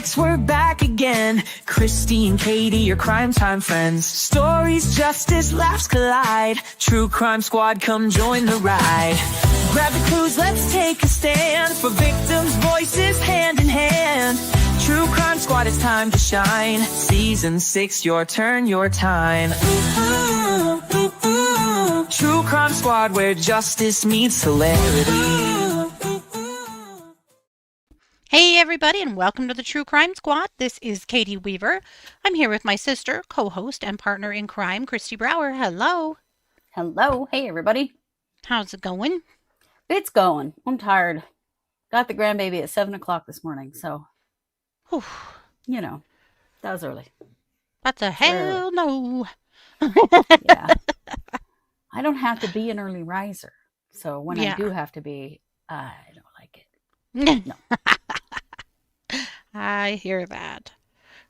6, we're back again. Kristi and Katie, your crime time friends. Stories, justice, laughs collide. True Crime Squad, come join the ride. Grab the clues, let's take a stand. For victims' voices, hand in hand. True Crime Squad, it's time to shine. Season 6, your turn, your time. True Crime Squad, where justice meets hilarity. Hey everybody, and welcome to the True Crime Squad. This is Katie Weaver. I'm here with my sister, co-host, and partner in crime, Kristi Brower. Hello. Hello. Hey everybody. How's it going? It's going. I'm tired. Got the grandbaby at 7 o'clock this morning, so Whew. You know, that was early. That's a hell no. Yeah. I don't have to be an early riser. So when I do have to be, I don't like it. No. I hear that.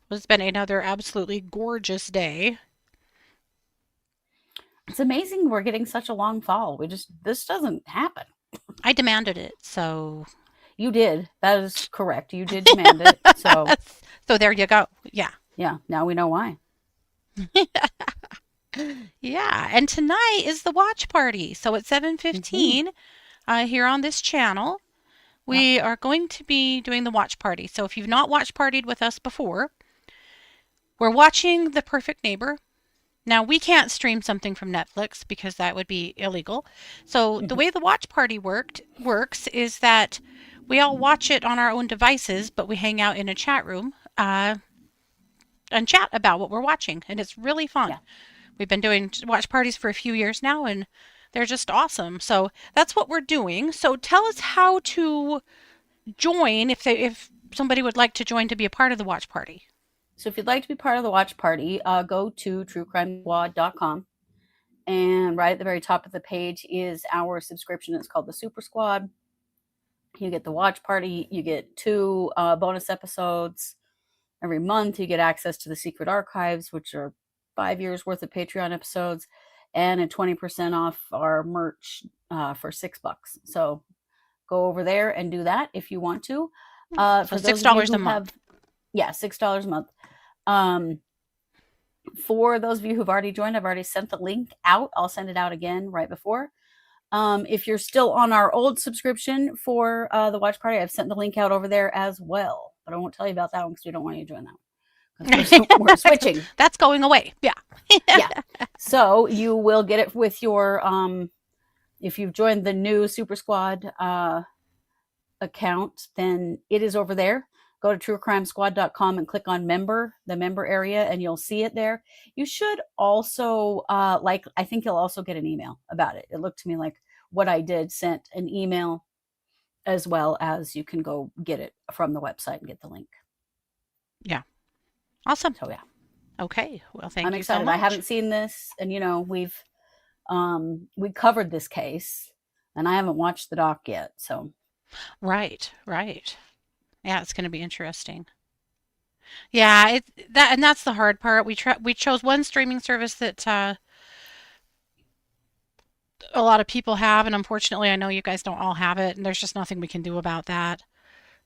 It's been another absolutely gorgeous day. It's amazing we're getting such a long fall. This doesn't happen. I demanded it, so. You did. That is correct. You did demand it. So there you go. Yeah. Yeah. Now we know why. Yeah. And tonight is the watch party. So at 7:15 here on this channel, we are going to be doing the watch party. So if you've not watch partied with us before, we're watching The Perfect Neighbor. Now, we can't stream something from Netflix because that would be illegal. So the way the watch party works is that we all watch it on our own devices, but we hang out in a chat room and chat about what we're watching. And it's really fun. Yeah. We've been doing watch parties for a few years now, and they're just awesome. So that's what we're doing. So tell us how to join if somebody would like to join to be a part of the watch party. So if you'd like to be part of the watch party, go to truecrimesquad.com. And right at the very top of the page is our subscription. It's called the Super Squad. You get the watch party. You get 2 bonus episodes every month. You get access to the secret archives, which are 5 years worth of Patreon episodes, and a 20% off our merch for $6. So go over there and do that if you want to. For $6 a month. Yeah, $6 a month. For those of you who've already joined, I've already sent the link out. I'll send it out again right before. If you're still on our old subscription for the watch party, I've sent the link out over there as well. But I won't tell you about that one because we don't want you to join that one. We're switching. That's going away. Yeah. Yeah. So you will get it with your if you've joined the new Super Squad account, then it is over there. Go to truecrimesquad.com and click on the member area, and you'll see it there. You should also I think you'll also get an email about it. It looked to me like what I did sent an email, as well as you can go get it from the website and get the link. Yeah. Awesome. So yeah. Okay. Well, thank I'm you excited. so much. I haven't seen this, and we covered this case, and I haven't watched the doc yet. So. Right. Yeah, it's going to be interesting. Yeah, that's the hard part. We chose one streaming service that a lot of people have, and unfortunately, I know you guys don't all have it, and there's just nothing we can do about that.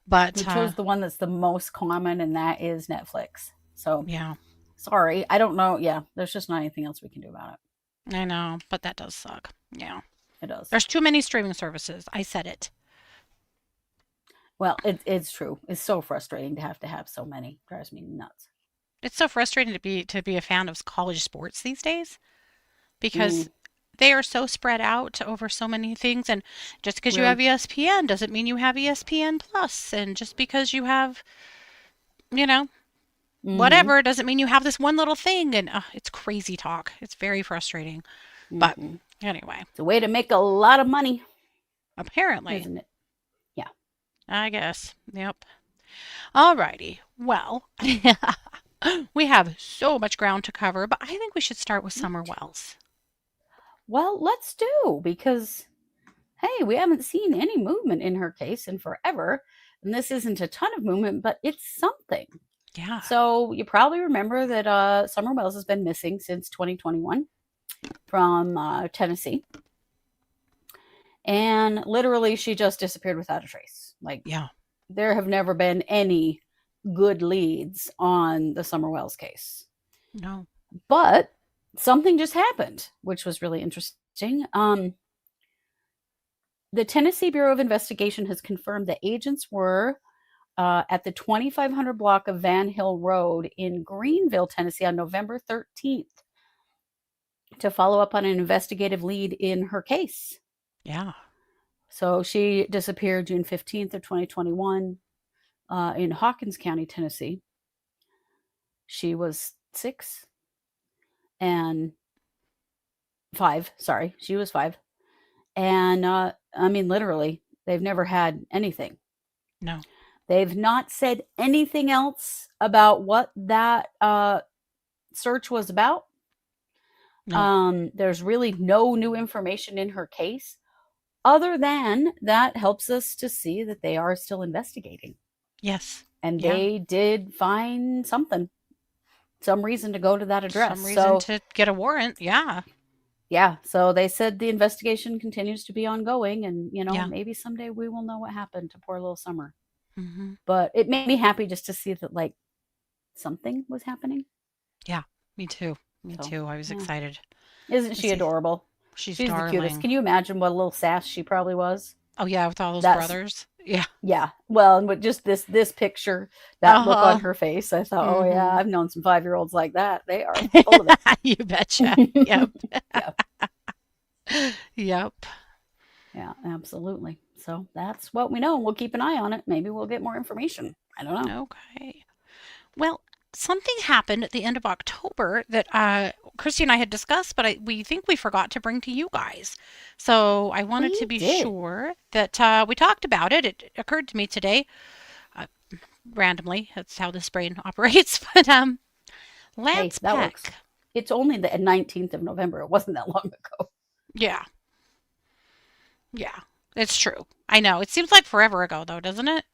But we chose the one that's the most common, and that is Netflix. So yeah, sorry, I don't know. Yeah, there's just not anything else we can do about it. I know, but that does suck. Yeah, it does. There's too many streaming services. I said it. Well, it's true. It's so frustrating to have so many. It drives me nuts. It's so frustrating to be a fan of college sports these days because they are so spread out over so many things. And just because you have ESPN doesn't mean you have ESPN Plus. And just because you have, whatever doesn't mean you have this one little thing. And it's crazy talk. It's very frustrating. But anyway. It's a way to make a lot of money. Apparently. Isn't it? Yeah. I guess. Yep. All righty. Well, we have so much ground to cover, but I think we should start with Summer Wells. Well, let's do, because, hey, we haven't seen any movement in her case in forever. And this isn't a ton of movement, but it's something. Yeah. So you probably remember that Summer Wells has been missing since 2021 from Tennessee. And literally she just disappeared without a trace. There have never been any good leads on the Summer Wells case. No. But something just happened, which was really interesting. The Tennessee Bureau of Investigation has confirmed that agents were at the 2500 block of Van Hill Road in Greenville, Tennessee on November 13th to follow up on an investigative lead in her case. Yeah. So she disappeared June 15th of 2021 in Hawkins County, Tennessee. She was 6 and 5. Sorry, she was 5. And I mean, literally, they've never had anything. No. They've not said anything else about what that search was about. No. There's really no new information in her case, other than that helps us to see that they are still investigating. Yes. And Yeah. they did find something, some reason to go to that address. Some reason to get a warrant. Yeah. Yeah. So they said the investigation continues to be ongoing, and Yeah. maybe someday we will know what happened to poor little Summer. Mm-hmm. But it made me happy just to see that like something was happening. Yeah. Me too. Me too. I was excited. Isn't she adorable? She's the darling. cutest. Can you imagine what a little sass she probably was? Oh yeah, with all those brothers. Yeah. Yeah. Well, and with just this picture, that look on her face, I thought, oh yeah, I've known some 5-year-olds like that. They are full of it. You betcha. Yep. Yep. Yeah, absolutely. So that's what we know. We'll keep an eye on it. Maybe we'll get more information. I don't know. Okay. Well, something happened at the end of October that Kristi and I had discussed, but we think we forgot to bring to you guys. So I wanted to be sure that we talked about it. It occurred to me today, randomly. That's how this brain operates. But Lance that Peck. works. It's only the 19th of November. It wasn't that long ago. Yeah. Yeah, it's true. I know. It seems like forever ago, though, doesn't it?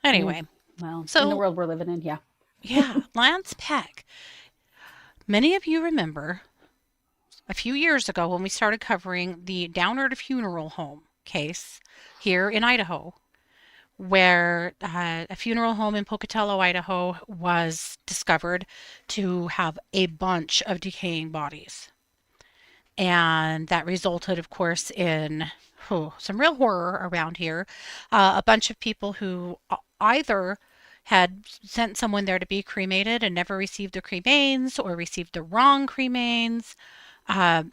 Anyway. Well, in the world we're living in, yeah. Yeah, Lance Peck. Many of you remember a few years ago when we started covering the Downard Funeral Home case here in Idaho, where a funeral home in Pocatello, Idaho, was discovered to have a bunch of decaying bodies. And that resulted, of course, in some real horror around here. A bunch of people who either had sent someone there to be cremated and never received the cremains, or received the wrong cremains.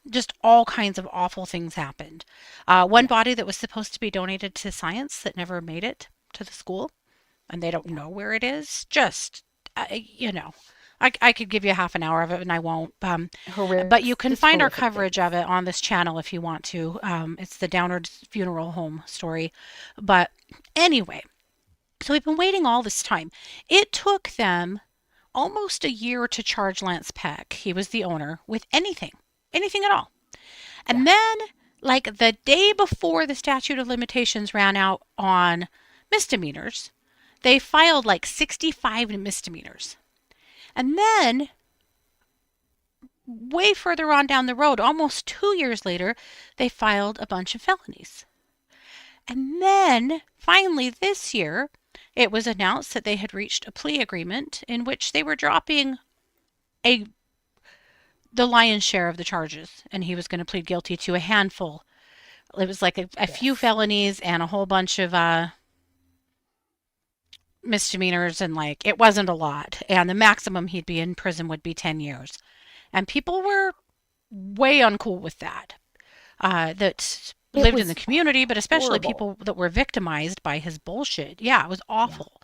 Just all kinds of awful things happened. One body that was supposed to be donated to science that never made it to the school, and they don't know where it is. Just, I could give you half an hour of it, and I won't. But you can find our coverage of it on this channel if you want to. It's the Downard Funeral Home story. But anyway, so we've been waiting all this time. It took them almost a year to charge Lance Peck, he was the owner, with anything at all. And then, like the day before the statute of limitations ran out on misdemeanors, they filed like 65 misdemeanors. And then, way further on down the road, almost 2 years later, they filed a bunch of felonies. And then, finally this year, it was announced that they had reached a plea agreement in which they were dropping the lion's share of the charges, and he was going to plead guilty to a handful. It was like a few felonies and a whole bunch of misdemeanors, and like it wasn't a lot, and the maximum he'd be in prison would be 10 years. And people were way uncool with that. That lived in the community, but especially people that were victimized by his bullshit. Yeah, it was awful.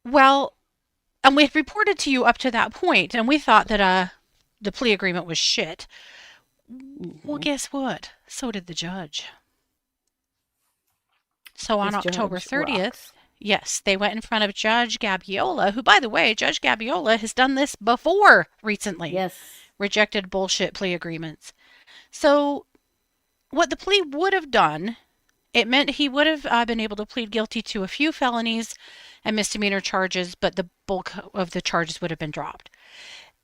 Yeah. Well, and we had reported to you up to that point, and we thought that the plea agreement was shit. Well, guess what? So did the judge. So on October 30th, yes, they went in front of Judge Gabbiola, who, by the way, Judge Gabbiola has done this before recently. Yes. Rejected bullshit plea agreements. So what the plea would have done, it meant he would have been able to plead guilty to a few felonies and misdemeanor charges, but the bulk of the charges would have been dropped.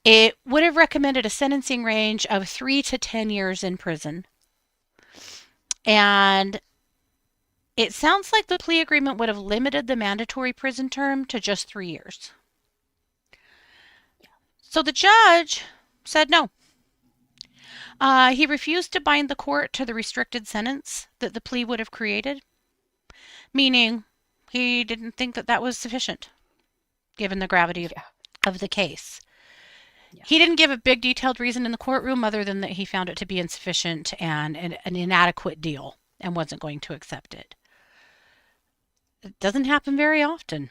It would have recommended a sentencing range of 3 to 10 years in prison. And It sounds like the plea agreement would have limited the mandatory prison term to just 3 years. So the judge said no. He refused to bind the court to the restricted sentence that the plea would have created, meaning he didn't think that that was sufficient, given the gravity of the case. Yeah. He didn't give a big detailed reason in the courtroom other than that he found it to be insufficient and an inadequate deal and wasn't going to accept it. It doesn't happen very often.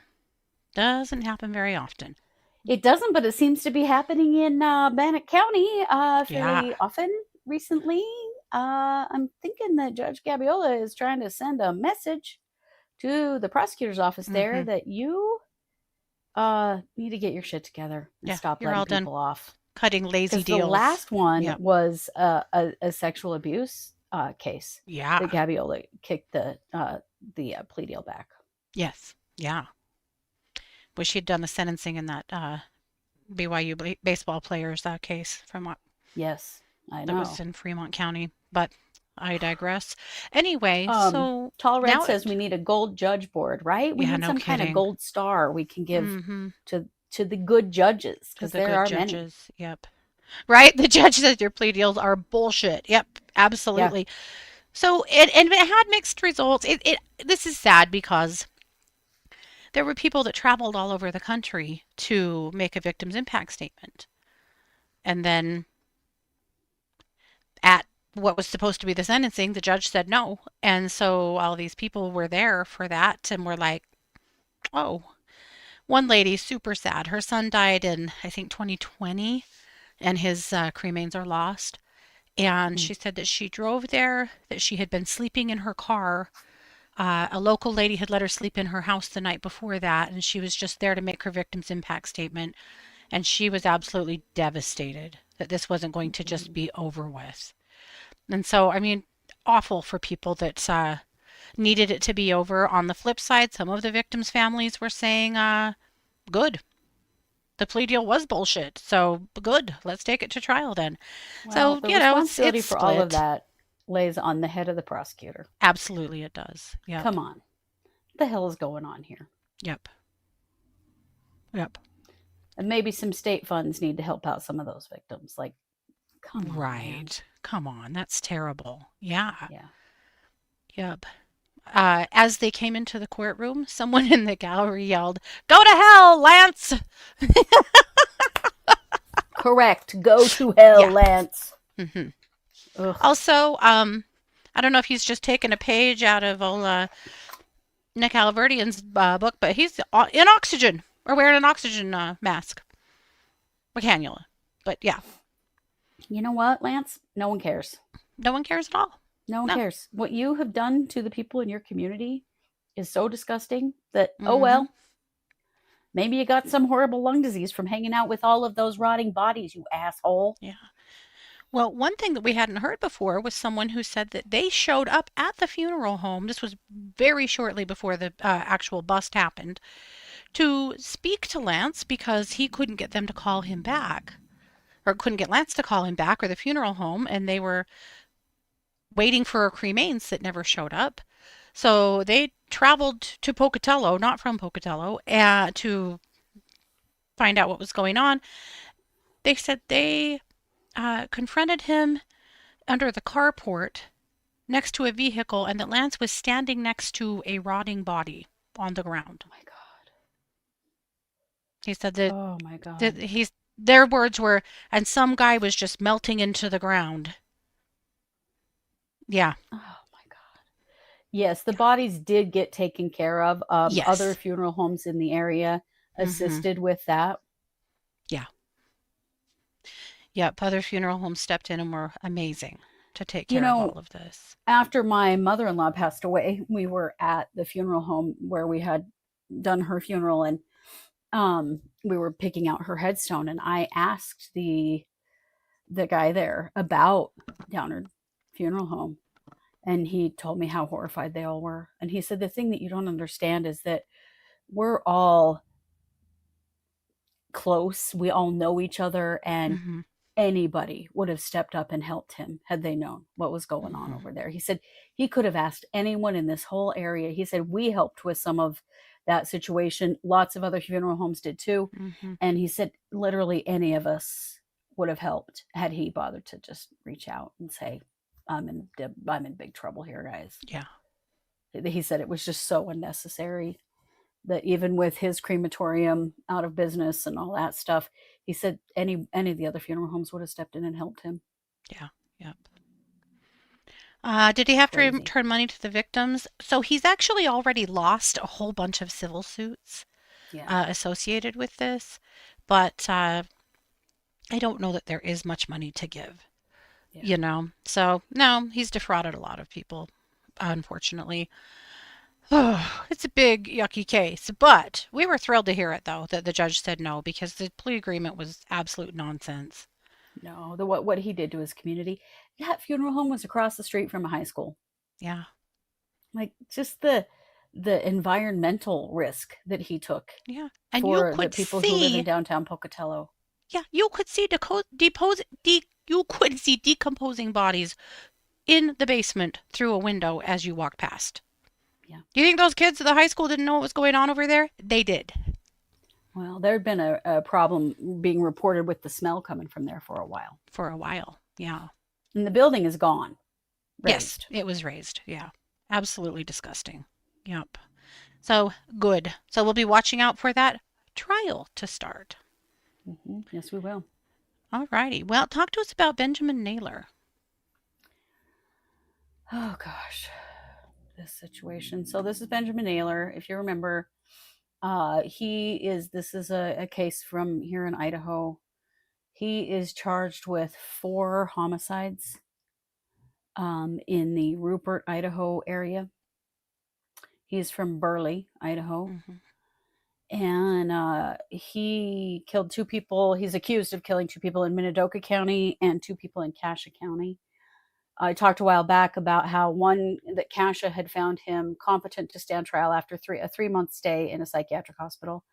It doesn't, but it seems to be happening in Bannock County fairly often recently. I'm thinking that Judge Gabiola is trying to send a message to the prosecutor's office there that you need to get your shit together and stop letting people off. Cutting lazy deals. The last one was a sexual abuse case. Yeah. That Gabiola kicked the plea deal back. Yes. Yeah. Wish he'd done the sentencing in that BYU baseball players case from what? Yes, I know. That was in Fremont County, but I digress. Anyway, so Tall Red says we need a gold judge board, right? We need some kidding. kind of gold star we can give to the good judges, because there are judges. Many. Yep. Right? The judge says your plea deals are bullshit. Yep, absolutely. Yeah. So it had mixed results. This is sad because there were people that traveled all over the country to make a victim's impact statement. And then at what was supposed to be the sentencing, the judge said no. And so all these people were there for that and were like, oh. One lady, super sad. Her son died in, I think, 2020, and his cremains are lost. And she said that she drove there, that she had been sleeping in her car. A local lady had let her sleep in her house the night before that, and she was just there to make her victim's impact statement. And she was absolutely devastated that this wasn't going to just be over with. And so, I mean, awful for people that needed it to be over. On the flip side, some of the victims' families were saying, good. The plea deal was bullshit. So good. Let's take it to trial then. Well, so, the responsibility for all of that lays on the head of the prosecutor. Absolutely, it does. Yeah. Come on. What the hell is going on here? Yep. And maybe some state funds need to help out some of those victims. Like, come on. Right. Man. Come on. That's terrible. Yeah. Yeah. Yep. As they came into the courtroom, someone in the gallery yelled, "Go to hell, Lance!" Correct. Go to hell, Lance. Also, I don't know if he's just taken a page out of Nick Alverdian's book, but he's in oxygen, or wearing an oxygen mask. Or cannula. But yeah. You know what, Lance? No one cares. No one cares at all. No one cares. What you have done to the people in your community is so disgusting that, oh well, maybe you got some horrible lung disease from hanging out with all of those rotting bodies, you asshole. Yeah. Well, one thing that we hadn't heard before was someone who said that they showed up at the funeral home. This was very shortly before the actual bust happened, to speak to Lance because he couldn't get them to call him back, or couldn't get Lance to call him back, or the funeral home, and they were waiting for cremains that never showed up. So they traveled to Pocatello, not from Pocatello, to find out what was going on. They said they confronted him under the carport next to a vehicle, and that Lance was standing next to a rotting body on the ground. Oh my God. He said that. Oh my God. Their words were, and some guy was just melting into the ground. Yeah. Oh my God. Yes, the bodies did get taken care of. Yes. Other funeral homes in the area assisted with that. Yeah. Yep. Other funeral homes stepped in and were amazing to take care of all of this. After my mother-in-law passed away, we were at the funeral home where we had done her funeral, and we were picking out her headstone, and I asked the guy there about Downard Funeral Home, and he told me how horrified they all were. And he said the thing that you don't understand is that we're all close, we all know each other, and anybody would have stepped up and helped him had they known what was going on over there. He said he could have asked anyone in this whole area. He said we helped with some of that situation. Lots of other funeral homes did too. And he said literally any of us would have helped had he bothered to just reach out and say, I'm in big trouble here, guys. Yeah. He said it was just so unnecessary that even with his crematorium out of business and all that stuff, he said any of the other funeral homes would have stepped in and helped him. Yeah. Yep. Did he have to Crazy. return money to the victims? So he's actually already lost a whole bunch of civil suits Yeah. associated with this, but I don't know that there is much money to give, Yeah. So, no, he's defrauded a lot of people, unfortunately. Oh, it's a big, yucky case, but we were thrilled to hear it, though, that the judge said no because the plea agreement was absolute nonsense. No, what he did to his community. That funeral home was across the street from a high school. Yeah. Like just the environmental risk that he took Yeah. And for the people who live in downtown Pocatello. Yeah, you could see decomposing bodies in the basement through a window as you walk past. Yeah. Do you think those kids at the high school didn't know what was going on over there? They did. Well, there had been a problem being reported with the smell coming from there for a while. For a while, yeah. And the building is gone. Raised. Yes, it was raised, yeah. Absolutely disgusting. Yep. So, good. So we'll be watching out for that trial to start. Yes, we will. All righty. Well, talk to us about Benjamin Naylor. Oh, gosh. This situation. So this is Benjamin Naylor. If you remember, this is a case from here in Idaho. He is charged with 4 homicides in the Rupert, Idaho area. He's from Burley, Idaho. And he killed 2 people. He's accused of killing 2 people in Minidoka County and 2 people in Cassia County. I talked a while back about how that Cassia had found him competent to stand trial after a 3-month stay in a psychiatric hospital.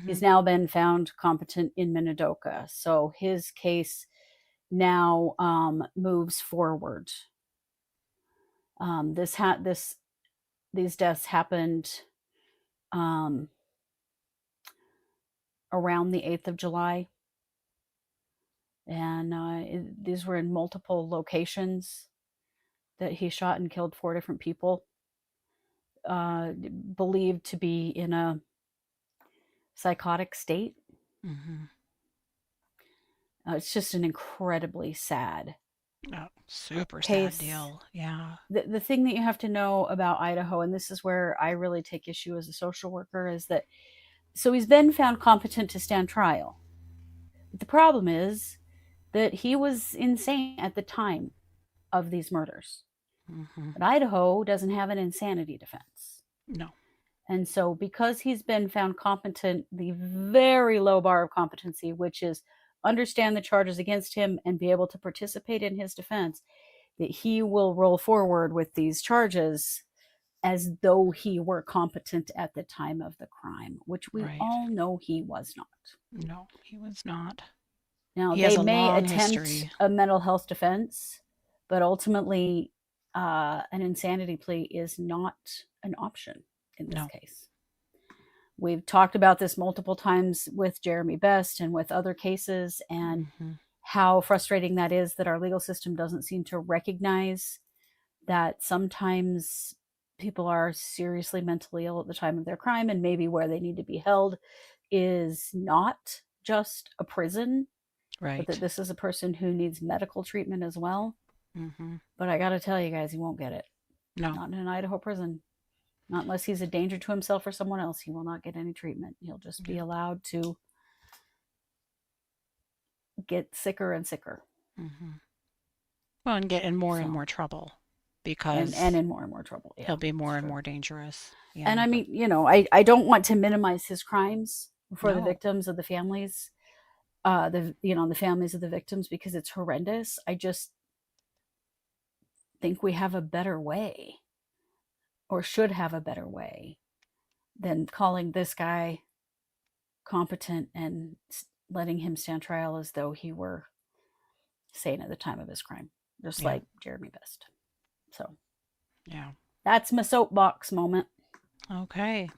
He's now been found competent in Minidoka. So his case now moves forward. These deaths happened around the 8th of July. And these were in multiple locations that he shot and killed 4 different people, believed to be in a psychotic state. It's just an incredibly sad super case. Sad deal. Yeah. The thing that you have to know about Idaho, and this is where I really take issue as a social worker, is that so he's been found competent to stand trial. But the problem is that he was insane at the time of these murders. But Idaho doesn't have an insanity defense. No. And so because he's been found competent, the very low bar of competency, which is understand the charges against him and be able to participate in his defense, that he will roll forward with these charges as though he were competent at the time of the crime, which we all know he was not. No, he was not. Now, they may attempt a mental health defense, but ultimately an insanity plea is not an option in this case. We've talked about this multiple times with Jeremy Best and with other cases, and how frustrating that is that our legal system doesn't seem to recognize that sometimes people are seriously mentally ill at the time of their crime, and maybe where they need to be held is not just a prison, but that this is a person who needs medical treatment as well. But I got to tell you guys, he won't get it. No. Not in an Idaho prison. Not unless he's a danger to himself or someone else. He will not get any treatment. He'll just be allowed to get sicker and sicker. Well, and get in more and more trouble. Because and in more and more trouble. He'll be more and more dangerous. Yeah, and I mean, I don't want to minimize his crimes for the victims of the families, the families of the victims, because it's horrendous. I just think we have a better way, or should have a better way, than calling this guy competent and letting him stand trial as though he were sane at the time of his crime, just Yeah. like Jeremy Best. So Yeah. that's my soapbox moment. Okay.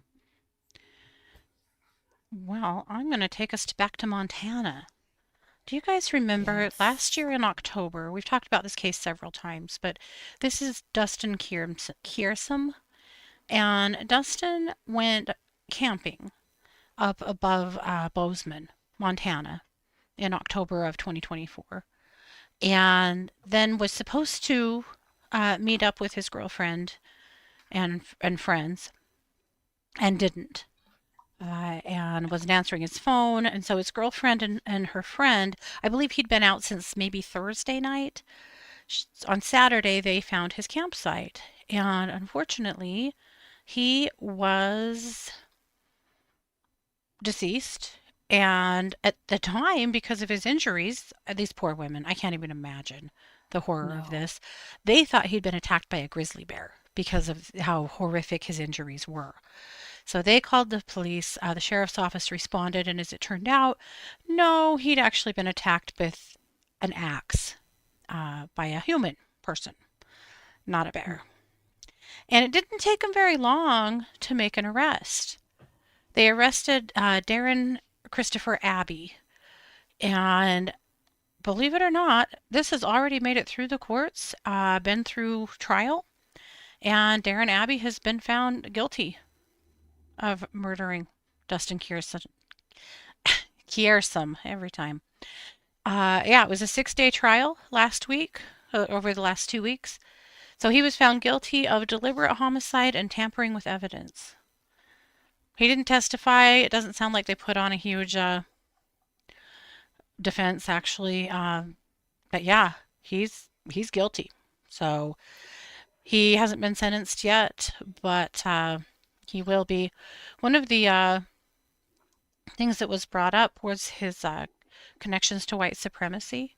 Well, I'm going to take us back to Montana. Do you guys remember Yes. last year in October? We've talked about this case several times, but this is Dustin Kearsome. And Dustin went camping up above Bozeman, Montana, in October of 2024. And then was supposed to meet up with his girlfriend and friends and didn't. And wasn't answering his phone. And so his girlfriend and her friend, I believe he'd been out since maybe Thursday night. On Saturday, they found his campsite. And unfortunately, he was deceased. And at the time, because of his injuries, these poor women, I can't even imagine the horror of No. this. They thought he'd been attacked by a grizzly bear because of how horrific his injuries were. So they called the police. The sheriff's office responded, and as it turned out, no, he'd actually been attacked with an axe by a human person, not a bear. And it didn't take them very long to make an arrest. They arrested Daren Christopher Abbey, and believe it or not, this has already made it through the courts, been through trial, and Daren Abbey has been found guilty of murdering Dustin Kearsome every time. Yeah, it was a 6-day trial last week, over the last 2 weeks. So he was found guilty of deliberate homicide and tampering with evidence. He didn't testify. It doesn't sound like they put on a huge defense, actually. But yeah, he's guilty. So he hasn't been sentenced yet, but he will be. One of the things that was brought up was his connections to white supremacy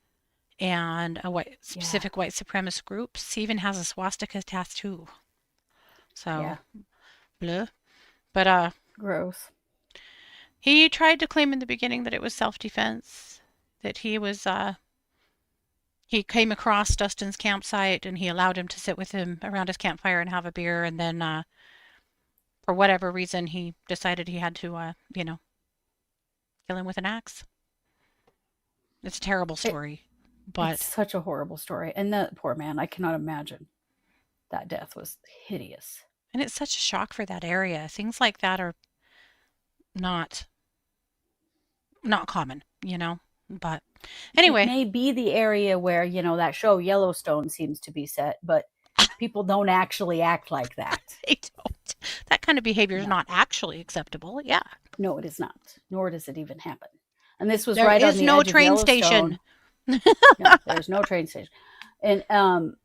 and specific white supremacist groups. He even has a swastika tattoo. So, bleh. But gross. he tried to claim in the beginning that it was self-defense, that he came across Dustin's campsite and he allowed him to sit with him around his campfire and have a beer, and then for whatever reason he decided he had to kill him with an axe. It's a terrible story, but it's such a horrible story. And that poor man, I cannot imagine. That death was hideous. And it's such a shock for that area. Things like that are not common, But anyway, it may be the area where that show Yellowstone seems to be set, but people don't actually act like that. They don't. That kind of behavior is not actually acceptable. Yeah. No, it is not. Nor does it even happen. And this was There right on is the no edge train of station. No, there's no train station. And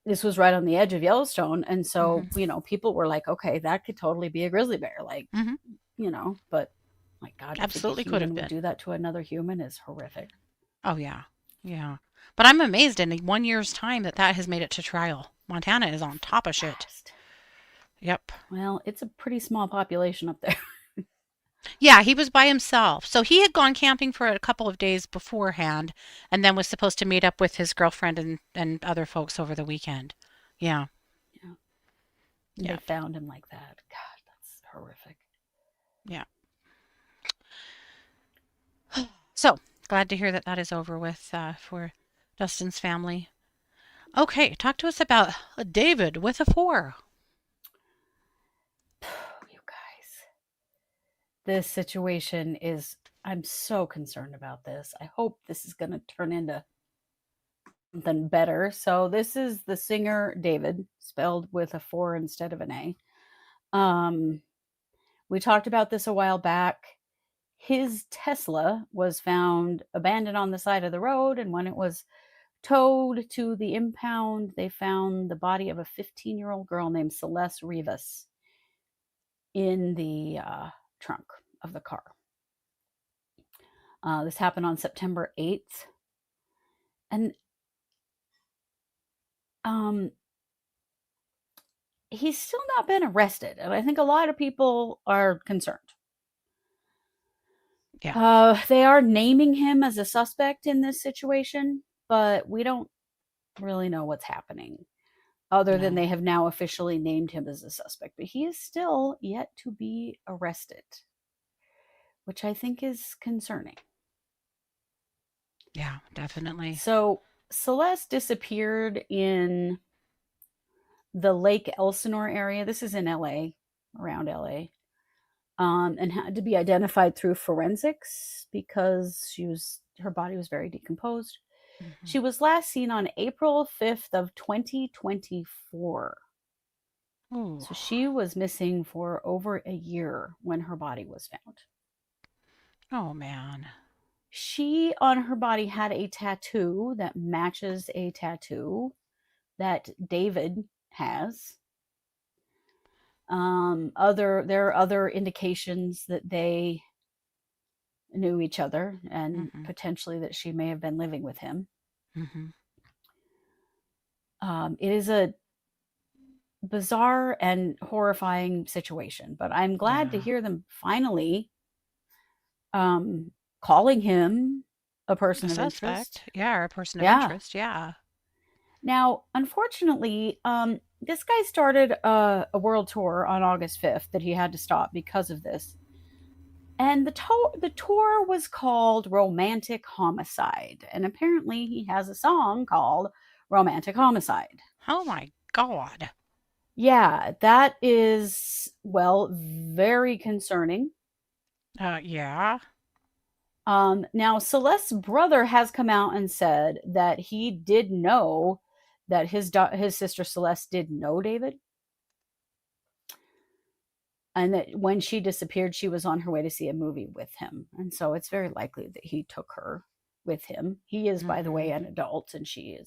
this was right on the edge of Yellowstone. And so, people were like, okay, that could totally be a grizzly bear. Like, but my God, absolutely could have been. been. Do that to another human is horrific. Oh, yeah. Yeah. But I'm amazed in 1 year's time that has made it to trial. Montana is on top of shit. Yep. Well, it's a pretty small population up there. Yeah, he was by himself. So he had gone camping for a couple of days beforehand and then was supposed to meet up with his girlfriend and other folks over the weekend. Yeah. They found him like that. God, that's horrific. Yeah. So, glad to hear that is over with for Dustin's family. Okay, talk to us about David with a 4. You guys. This situation I'm so concerned about this. I hope this is going to turn into something better. So this is the singer David, spelled with a 4 instead of an A. We talked about this a while back. His Tesla was found abandoned on the side of the road, and when it was towed to the impound, they found the body of a 15-year-old girl named Celeste Rivas in the trunk of the car. This happened on September 8th. And he's still not been arrested. And I think a lot of people are concerned. Yeah. They are naming him as a suspect in this situation, but we don't really know what's happening other than No. they have now officially named him as a suspect. But he is still yet to be arrested, which I think is concerning. Yeah, definitely. So Celeste disappeared in the Lake Elsinore area. This is in LA, around LA, and had to be identified through forensics because her body was very decomposed. Mm-hmm. She was last seen on April 5th of 2024. Ooh. So she was missing for over a year when her body was found. Oh, man. She, on her body, had a tattoo that matches a tattoo that David has. There are other indications that they knew each other and potentially that she may have been living with him. It is a bizarre and horrifying situation, but I'm glad to hear them finally calling him a person A of suspect. interest. Yeah, or a person of interest. Yeah. Now, unfortunately, this guy started a world tour on August 5th that he had to stop because of this. And the tour was called Romantic Homicide. And apparently he has a song called Romantic Homicide. Oh my God. Yeah, that is, well, very concerning. Yeah. Now, Celeste's brother has come out and said that he did know that his sister Celeste did know David. And that when she disappeared, she was on her way to see a movie with him. And so it's very likely that he took her with him. He is, by the way, an adult, and she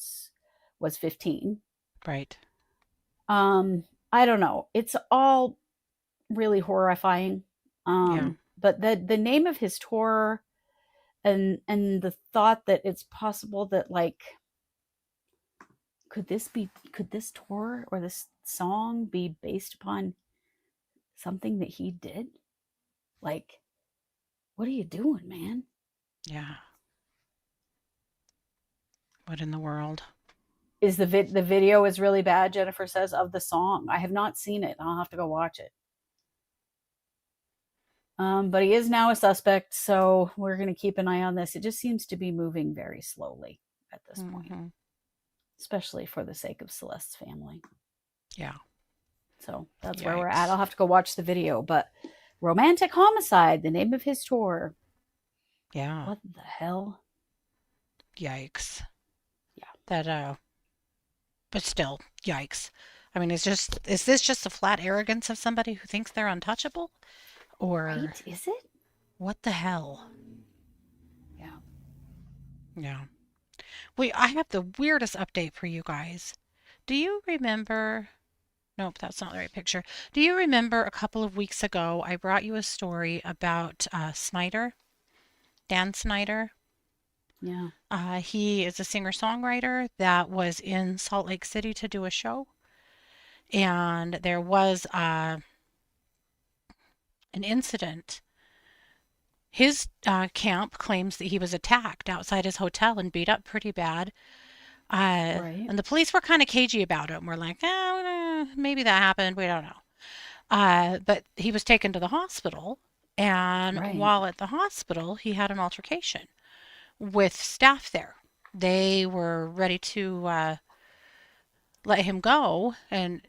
was 15. Right. I don't know. It's all really horrifying. But the name of his tour and the thought that it's possible that, like, could this tour or this song be based upon something that he did? Like, what are you doing, man? Yeah. What in the world? Is the video is really bad, Jennifer says, of the song. I have not seen it. I'll have to go watch it. But he is now a suspect, so we're going to keep an eye on this. It just seems to be moving very slowly at this point, especially for the sake of Celeste's family. Yeah. So that's where we're at. I'll have to go watch the video, but Romantic Homicide, the name of his tour. Yeah. What the hell? Yikes. Yeah. That, but still, yikes. I mean, is this just a flat arrogance of somebody who thinks they're untouchable? Or right? Is it? What the hell? Yeah. Yeah. I have the weirdest update for you guys. Do you remember? Nope, that's not the right picture. Do you remember a couple of weeks ago I brought you a story about Snyder, Dan Snyder? Yeah. He is a singer-songwriter that was in Salt Lake City to do a show. And there was an incident. His camp claims that he was attacked outside his hotel and beat up pretty bad. Right. And the police were kind of cagey about it. And we're like, maybe that happened. We don't know. But he was taken to the hospital. And Right. while at the hospital, he had an altercation with staff there. They were ready to let him go and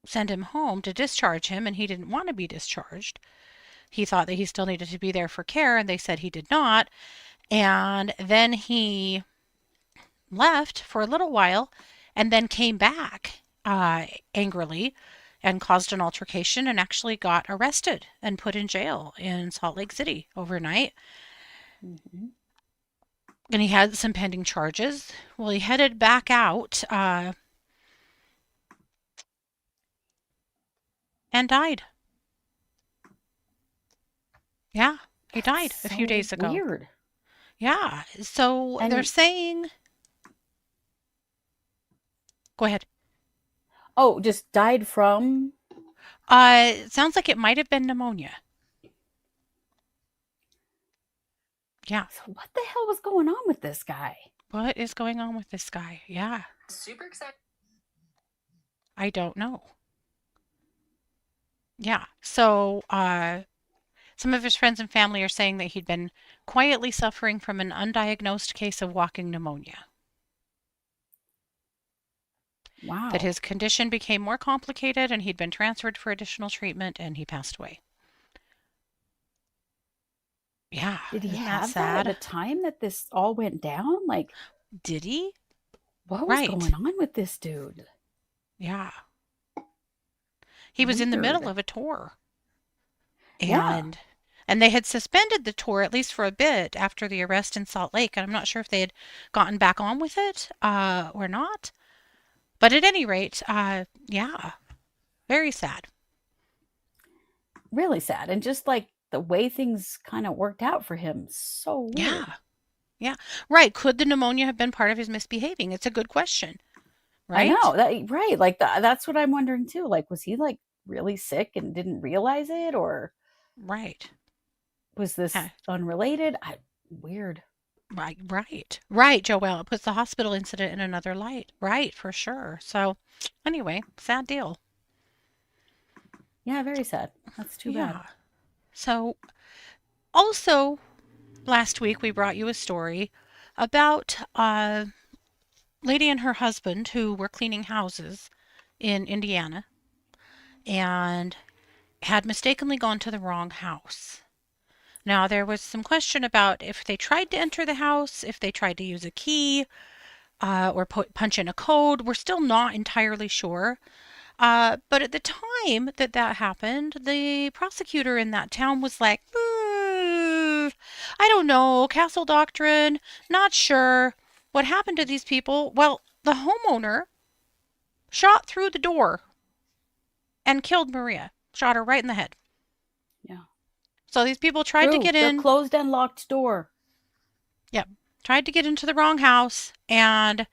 send him home to discharge him, and he didn't want to be discharged. He thought that he still needed to be there for care, and they said he did not. And then he left for a little while and then came back angrily and caused an altercation and actually got arrested and put in jail in Salt Lake City overnight. Mm-hmm. And he had some pending charges. Well, he headed back out and died. Yeah, he died a few days ago. Weird. Yeah, so they're saying... Go ahead. Oh, just died from? It sounds like it might have been pneumonia. Yeah. So what the hell was going on with this guy? What is going on with this guy? Yeah. Super excited. I don't know. Yeah. So, some of his friends and family are saying that he'd been quietly suffering from an undiagnosed case of walking pneumonia, that Wow. his condition became more complicated and he'd been transferred for additional treatment and he passed away. Yeah, Did he isn't that have that at the sad? time that this all went down? Like, Did he? what was Right. going on with this dude? Yeah. He was in the middle Weird. of a tour. Yeah. And they had suspended the tour at least for a bit after the arrest in Salt Lake. And I'm not sure if they had gotten back on with it or not. But at any rate, yeah, very sad. Really sad. And just like the way things kind of worked out for him, so weird. Yeah. Yeah. Right. Could the pneumonia have been part of his misbehaving? It's a good question. I Right? know that, right? Like that's what I'm wondering too. Like, was he like really sick and didn't realize it, or Right. was this Huh. unrelated? Weird. Right. Right. Right, Joelle. It puts the hospital incident in another light. Right, for sure. So, anyway, sad deal. Yeah, very sad. That's too bad. Yeah. So, also, last week we brought you a story about a lady and her husband who were cleaning houses in Indiana and had mistakenly gone to the wrong house. Now, there was some question about if they tried to enter the house, if they tried to use a key, or punch in a code. We're still not entirely sure. But at the time that that happened, the prosecutor in that town was like, I don't know, castle doctrine, not sure. What happened to these people? Well, the homeowner shot through the door and killed Maria, shot her right in the head. Yeah. So these people tried to Through get the in. closed and locked door. Yep. Tried to get into the wrong house, and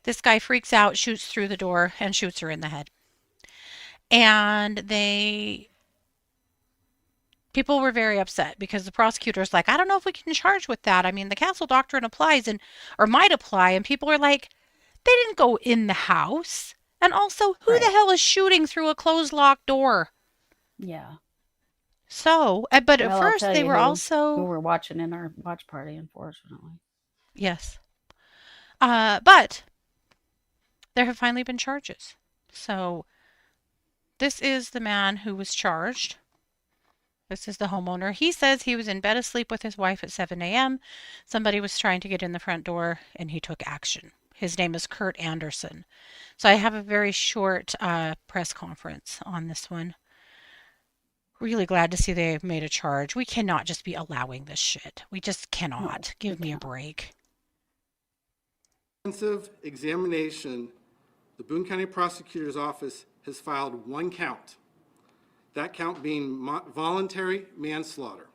this guy freaks out, shoots through the door, and shoots her in the head. And people were very upset because the prosecutor's like, I don't know if we can charge with that. I mean, the castle doctrine applies or might apply. And people are like, they didn't go in the house. And also, who the Right. hell is shooting through a closed locked door? Yeah. So, but at Well, I'll first tell they you were who also, we're watching in our watch party, unfortunately. yes. But there have finally been charges. So this is the man who was charged. This is the homeowner. He says he was in bed asleep with his wife at 7 a.m. Somebody was trying to get in the front door and he took action. His name is Curt Anderson. So I have a very short press conference on this one. Really glad to see they made a charge. We cannot just be allowing this shit. We just cannot. No, Give we me a cannot. break. Comprehensive examination, the Boone County Prosecutor's Office has filed one count. That count being voluntary manslaughter,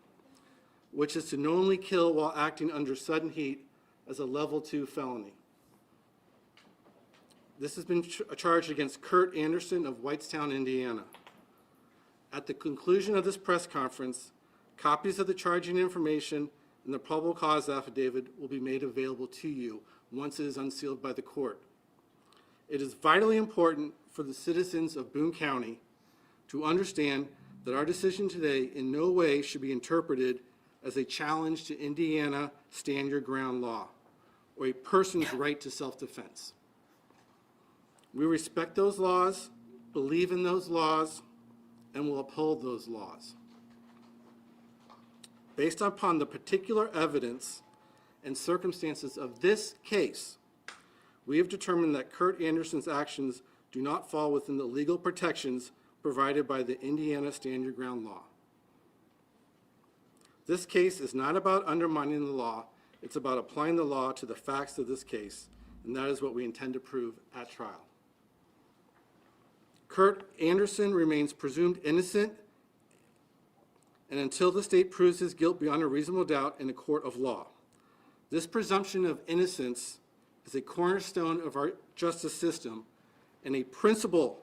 which is to knowingly kill while acting under sudden heat as a level 2 felony. This has been charged against Curt Anderson of Whitestown, Indiana. At the conclusion of this press conference, copies of the charging information and the probable cause affidavit will be made available to you once it is unsealed by the court. It is vitally important for the citizens of Boone County to understand that our decision today in no way should be interpreted as a challenge to Indiana stand your ground law or a person's right to self-defense. We respect those laws, believe in those laws, and will uphold those laws. Based upon the particular evidence and circumstances of this case, we have determined that Curt Anderson's actions do not fall within the legal protections provided by the Indiana Stand Your Ground law. This case is not about undermining the law, it's about applying the law to the facts of this case, and that is what we intend to prove at trial. Curt Anderson remains presumed innocent, and until the state proves his guilt beyond a reasonable doubt in a court of law. This presumption of innocence is a cornerstone of our justice system and a principle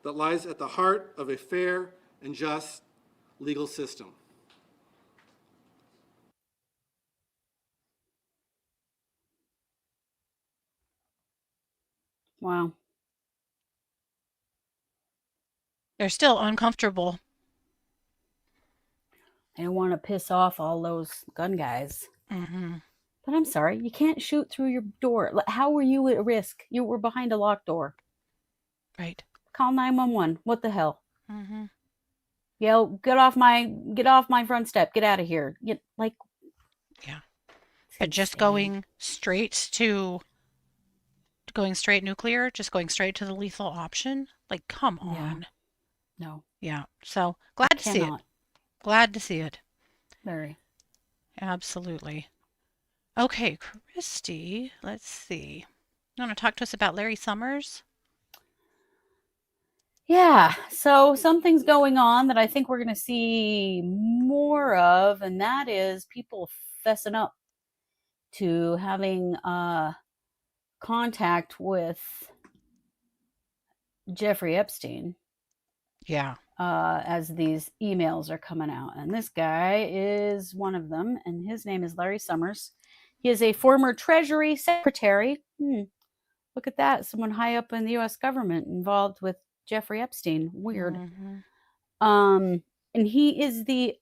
that lies at the heart of a fair and just legal system. Wow. They're still uncomfortable. They don't want to piss off all those gun guys. Mm-hmm. But I'm sorry, you can't shoot through your door. How were you at risk? You were behind a locked door. Right. Call 911. What the hell? Mm-hmm. Yell, get off my front step. Get out of here. Yeah. It's But just insane. going straight nuclear, just going straight to the lethal option. Like, come Yeah. on. No, Yeah. So I glad to see it. cannot. Glad to see it. Very. Absolutely. Okay, Kristi, let's see. You want to talk to us about Larry Summers? Yeah, so something's going on that I think we're going to see more of, and that is people fessing up to having contact with Jeffrey Epstein Yeah. as these emails are coming out. And this guy is one of them, and his name is Larry Summers. He is a former Treasury Secretary. Look at that. Someone high up in the U.S. government involved with Jeffrey Epstein. Weird. Mm-hmm. And he is the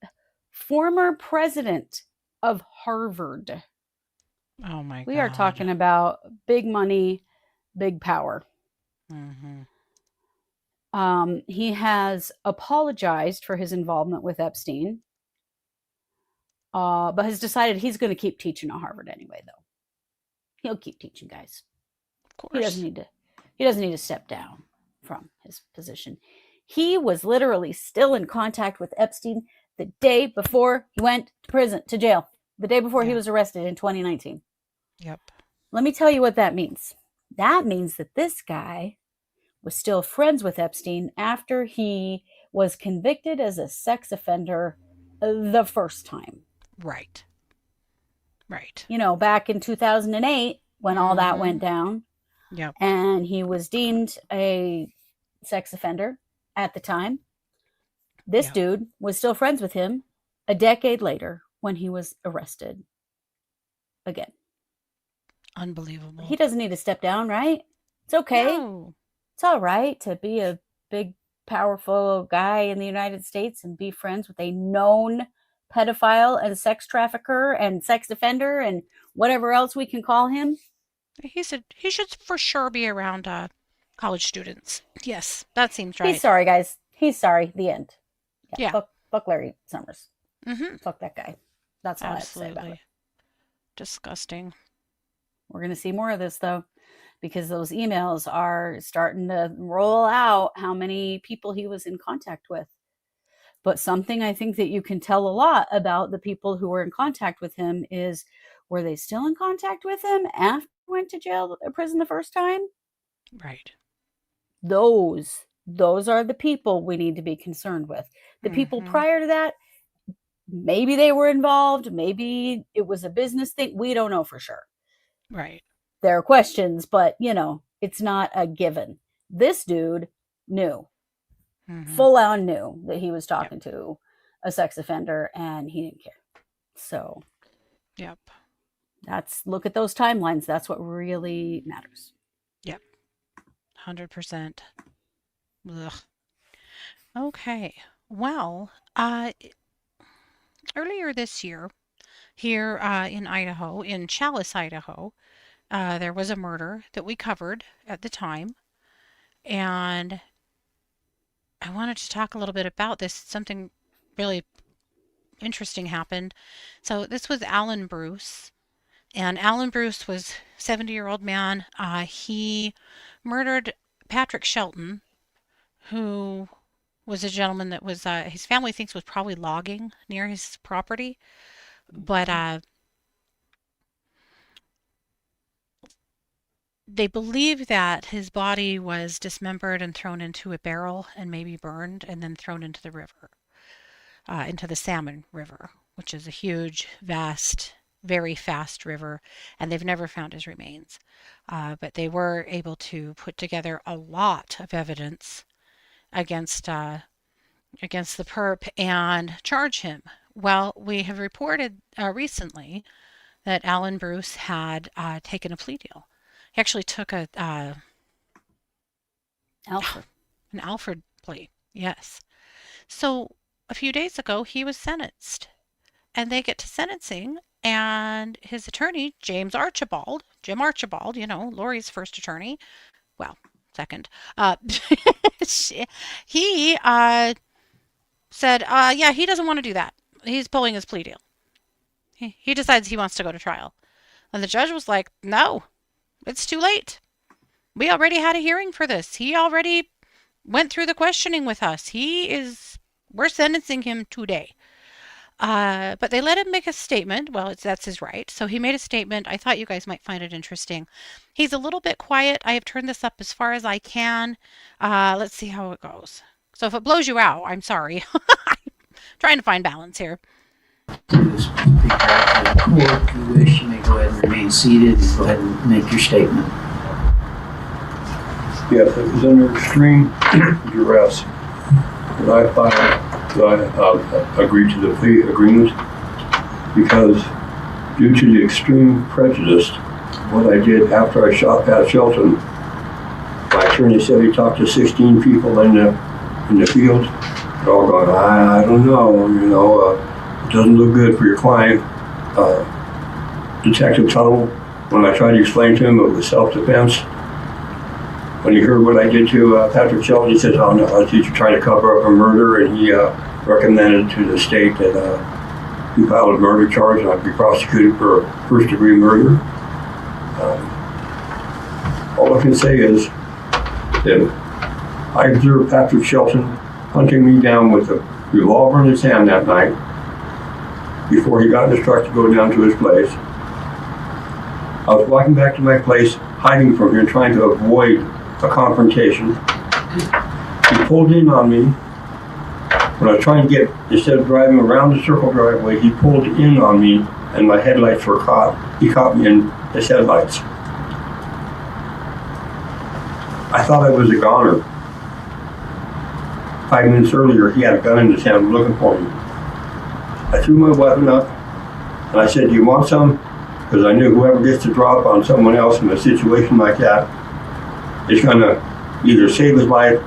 former president of Harvard. Oh my We God. are talking about big money, big power. Mm-hmm. He has apologized for his involvement with Epstein, but has decided he's going to keep teaching at Harvard anyway. Though he'll keep teaching, guys. Of course. He doesn't need to step down from his position. He was literally still in contact with Epstein the day before he went to jail, the day before he was arrested in 2019. Yep. Let me tell you what that means. That means that this guy was still friends with Epstein after he was convicted as a sex offender the first time. Right. Right. Back in 2008 when all that went down. Yep. And he was deemed a sex offender at the time. This dude was still friends with him a decade later when he was arrested again. Unbelievable. He doesn't need to step down, right? It's okay. No. It's all right to be a big, powerful guy in the United States and be friends with a known pedophile and sex trafficker and sex offender and whatever else we can call him. He should for sure be around college students. Yes, that seems right. He's sorry, guys. He's sorry. The end. Yeah. Fuck Larry Summers. Mm-hmm. Fuck that guy. That's all Absolutely. I have to say about it. Disgusting. We're going to see more of this, though, because those emails are starting to roll out how many people he was in contact with. But something I think that you can tell a lot about the people who were in contact with him is, were they still in contact with him after he went to jail or prison the first time? Right. Those are the people we need to be concerned with. The people prior to that, maybe they were involved. Maybe it was a business thing. We don't know for sure. Right. There are questions, but, it's not a given. This dude knew. Full on knew that he was talking to a sex offender and he didn't care. So, yep. Look at those timelines. That's what really matters. Yep. 100%. Ugh. Okay. Well, earlier this year, here in Idaho, in Challis, Idaho, there was a murder that we covered at the time. And I wanted to talk a little bit about this. Something really interesting happened. So this was Alan Bruce. And Alan Bruce was a 70-year-old man. He murdered Patrick Shelton, who was a gentleman that was, his family thinks was probably logging near his property. But they believe that his body was dismembered and thrown into a barrel and maybe burned and then thrown into the river, into the Salmon River, which is a huge, vast, very fast river, and they've never found his remains. But they were able to put together a lot of evidence against the perp and charge him. Well, we have reported recently that Alan Bruce had taken a plea deal. He actually took a Alfred. An Alfred plea, yes. So a few days ago, he was sentenced, and they get to sentencing, and his attorney, Jim Archibald, Lori's first attorney, well, second, he said, yeah, he doesn't want to do that. He's pulling his plea deal. He decides he wants to go to trial. And the judge was like, no, it's too late. We already had a hearing for this. He already went through the questioning with us. We're sentencing him today. But they let him make a statement. Well, that's his right. So he made a statement. I thought you guys might find it interesting. He's a little bit quiet. I have turned this up as far as I can. Let's see how it goes. So if it blows you out, I'm sorry. I'm trying to find balance here. To speak back to the court, if you wish, you may go ahead and remain seated and go ahead and make your statement. Yes, it was under extreme duress that I filed, that I agreed to the plea agreement because due to the extreme prejudice, what I did after I shot Pat Shelton, my attorney said he talked to 16 people in the field. They're all going, I don't know, it doesn't look good for your client. Detective Tuttle, when I tried to explain to him it was self-defense, when he heard what I did to Patrick Shelton, he says, oh no, I think you're trying to cover up a murder, and he recommended to the state that he filed a murder charge and I'd be prosecuted for first-degree murder. All I can say is that I observed Patrick Shelton hunting me down with a revolver in his hand that night before he got in his truck to go down to his place. I was walking back to my place, hiding from him, trying to avoid a confrontation. He pulled in on me. When I was trying to instead of driving around the circle driveway, he pulled in on me and my headlights were caught. He caught me in his headlights. I thought I was a goner. 5 minutes earlier, he had a gun in his hand looking for me. I threw my weapon up and I said, do you want some? Because I knew whoever gets to drop on someone else in a situation like that is going to either save his life,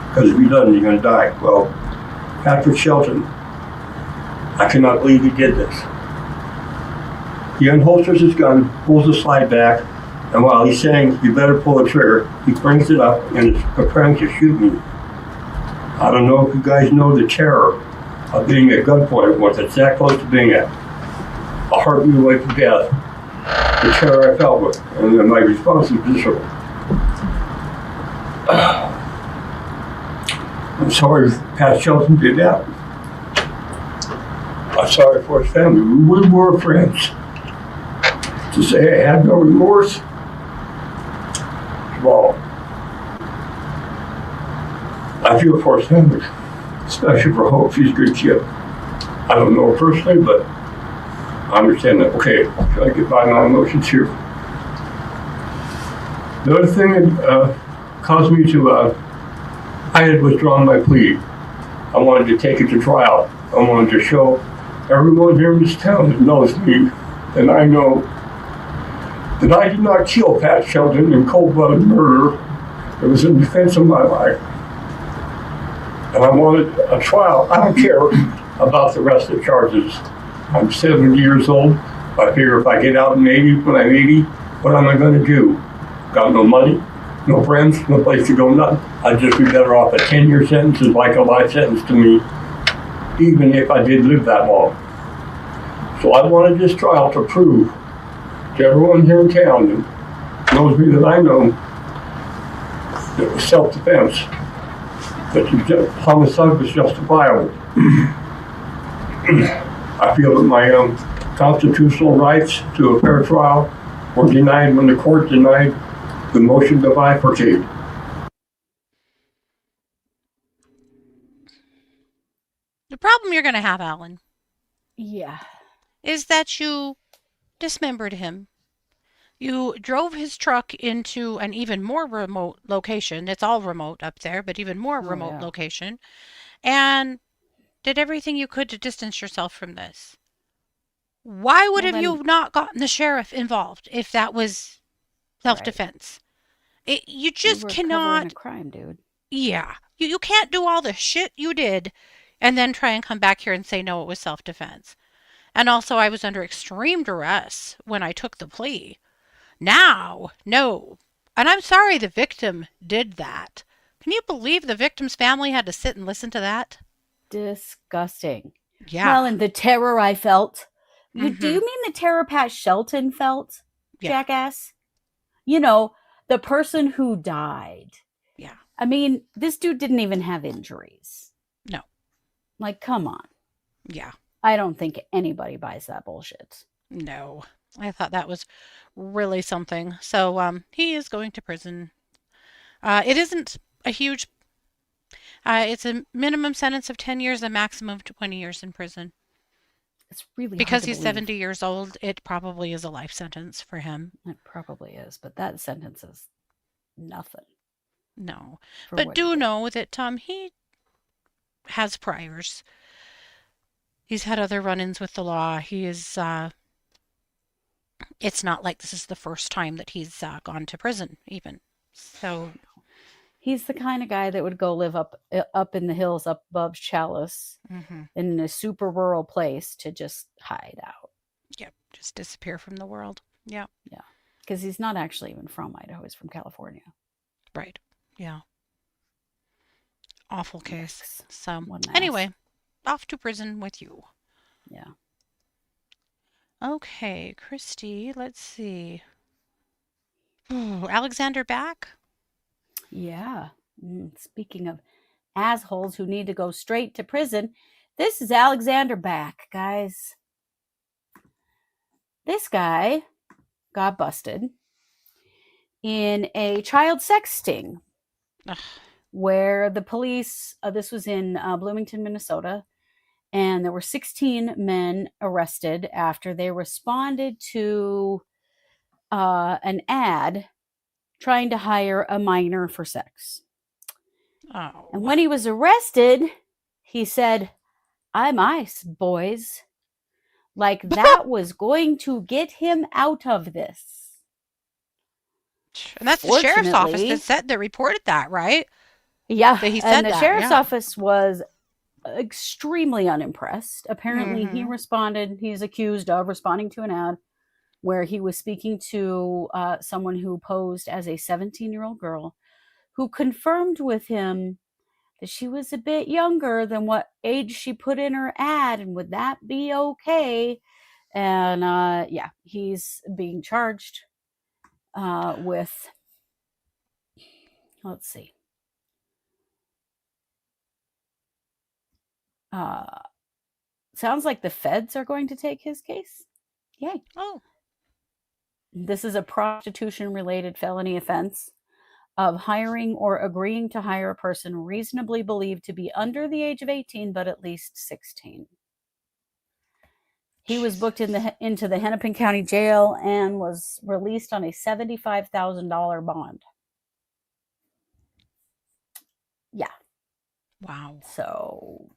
because if he doesn't, he's going to die. Well, Patrick Shelton, I cannot believe he did this. He unholsters his gun, pulls the slide back, and while he's saying, you better pull the trigger, he brings it up and is preparing to shoot me. I don't know if you guys know the terror of being at gunpoint once it's that close to being a heartbeat away from death. The terror I felt with, and then my response was visceral. I'm sorry Pat Shelton did that. I'm sorry for his family. We were friends. To say I had no remorse, wrong. I feel for his family, especially for Hope. She's a good kid. I don't know her personally, but I understand that. Okay, try to get by my emotions here. The other thing that caused me to, I had withdrawn my plea. I wanted to take it to trial. I wanted to show everyone here in this town that knows me, and I know that I did not kill Pat Shelton in cold-blooded murder. It was in defense of my life. And I wanted a trial. I don't care about the rest of the charges. I'm 70 years old. I figure if I get out when I'm 80, what am I going to do? Got no money, no friends, no place to go, nothing. I'd just be better off a 10-year sentence is like a life sentence to me, even if I did live that long. So I wanted this trial to prove to everyone here in town that knows me that I know that it was self-defense, that the homicide was justifiable. I feel that my constitutional rights to a fair trial were denied when the court denied the motion to bifurcate. The problem you're going to have, Alan, Yeah. is that you dismembered him. You drove his truck into an even more remote location. It's all remote up there, but even more remote location. And did everything you could to distance yourself from this. Why would have you not gotten the sheriff involved if that was self-defense? You You just were covering cannot. a crime, dude. Yeah. You can't do all the shit you did and then try and come back here and say, no, it was self defense. And also, I was under extreme duress when I took the plea. Now, no. And I'm sorry the victim did that. Can you believe the victim's family had to sit and listen to that? Disgusting. Yeah. Well, and the terror I felt. Do you Mhm. mean the terror Pat Shelton felt, Yeah. jackass? You know, the person who died. Yeah. I mean, this dude didn't even have injuries. No. Like, come on. Yeah. I don't think anybody buys that bullshit. No. I thought that was really something. So, he is going to prison. It isn't a huge. It's a minimum sentence of 10 years, a maximum of 20 years in prison. It's really Because hard to he's believe. 70 years old, it probably is a life sentence for him. It probably is, but that sentence is nothing. No. For But what he do did. know that he has priors. He's had other run-ins with the law. He is it's not like this is the first time that he's gone to prison even. So, He's the kind of guy that would go live up in the hills up above Chalice mhm. in a super rural place to just hide out. Yep, just disappear from the world. Yeah, Because he's not actually even from Idaho. He's from California. right. Yeah. Awful case. Yikes. So, What an ass. anyway, off to prison with you. Yeah. Okay, Kristi, let's see. Ooh, Alexander back? Yeah. Speaking of assholes who need to go straight to prison, this is Alexander back, guys. This guy got busted in a child sex sting Ugh. where the police, this was in Bloomington, Minnesota, and there were 16 men arrested after they responded to an ad trying to hire a minor for sex. Oh. And when he was arrested, he said, "I'm ice, boys." Like that was going to get him out of this. And that's the sheriff's office Fortunately- that reported that, right? Yeah, That he said and the that, sheriff's yeah. office was extremely unimpressed. Apparently, he Mhm. responded, he's accused of responding to an ad where he was speaking to someone who posed as a 17-year-old girl who confirmed with him that she was a bit younger than what age she put in her ad, and would that be okay? And yeah, he's being charged with, let's see, sounds like the feds are going to take his case. Yay. Oh. This is a prostitution-related felony offense of hiring or agreeing to hire a person reasonably believed to be under the age of 18, but at least 16. He was booked into the Hennepin County Jail and was released on a $75,000 bond. Yeah. Wow. So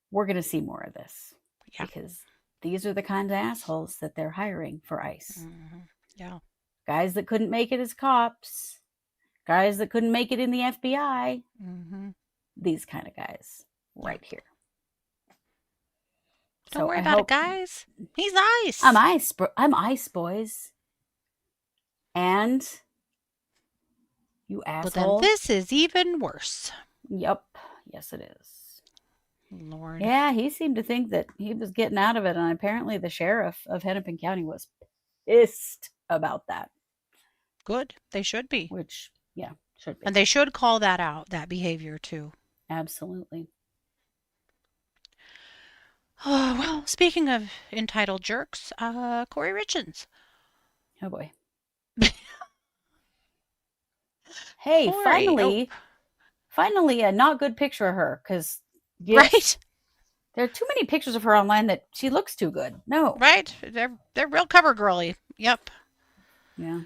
we're going to see more of this. Yeah. Because these are the kind of assholes that they're hiring for ICE. Mhm. Yeah. Guys that couldn't make it as cops. Guys that couldn't make it in the FBI. Mhm. These kind of guys right here. Don't worry about it, guys. He's ice. I'm ice, boys. And you Well, asshole. then this is even worse. Yep. Yes, it is. Lord. Yeah, he seemed to think that he was getting out of it, and apparently the sheriff of Hennepin County was pissed about that. Good. They should be. Which, yeah, should be. And they should call that out, that behavior too. Absolutely. Oh, well, speaking of entitled jerks, Kouri Richins. Oh boy. Hey, Kouri, finally a not good picture of her, because Right? there are too many pictures of her online that she looks too good. No. Right? They're real cover girly. Yep. Yeah.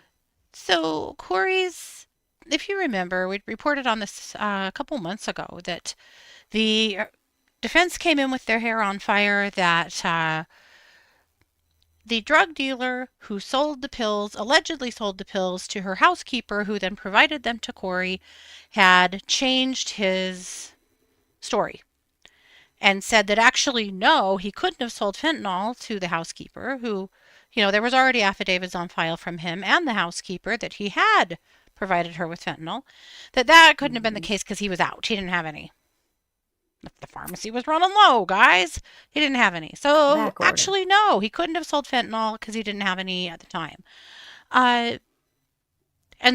So Kouri's, if you remember, we reported on this a couple months ago that the defense came in with their hair on fire that the drug dealer who allegedly sold the pills to her housekeeper, who then provided them to Kouri, had changed his story and said that actually, no, he couldn't have sold fentanyl to the housekeeper, who, there was already affidavits on file from him and the housekeeper that he had provided her with fentanyl, that couldn't have been the case because he was out. He didn't have any. The pharmacy was running low, guys. He didn't have any. So Back order. actually, no, he couldn't have sold fentanyl because he didn't have any at the time. And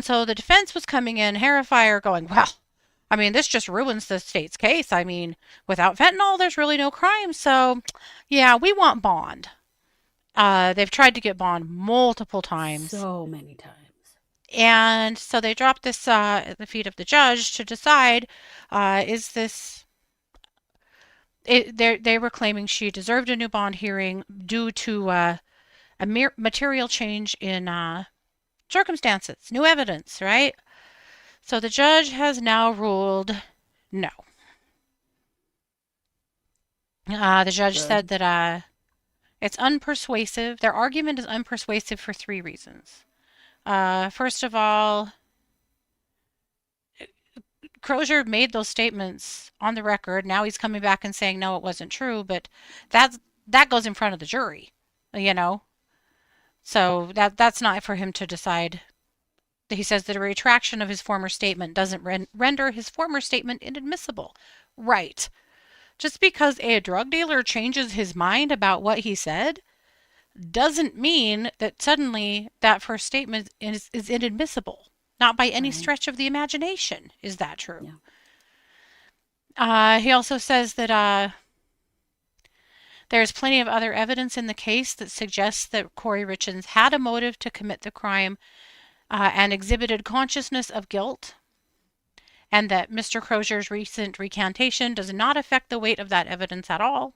so the defense was coming in, hair of fire, going, well, I mean, this just ruins the state's case. I mean, without fentanyl, there's really no crime. So, yeah, we want bond. They've tried to get bond multiple times. So many times. And so they dropped this at the feet of the judge to decide, is this... They were claiming she deserved a new bond hearing due to a material change in circumstances, new evidence, right? So the judge has now ruled no. The judge said that it's unpersuasive. Their argument is unpersuasive for 3 reasons. First of all, Crozier made those statements on the record. Now he's coming back and saying, no, it wasn't true. But that goes in front of the jury, So that's not for him to decide. He says that a retraction of his former statement doesn't render his former statement inadmissible. Right. Just because a drug dealer changes his mind about what he said doesn't mean that suddenly that first statement is inadmissible. Not by any stretch of the imagination is that true. Yeah. He also says that there's plenty of other evidence in the case that suggests that Kouri Richins had a motive to commit the crime and exhibited consciousness of guilt, and that Mr. Crozier's recent recantation does not affect the weight of that evidence at all.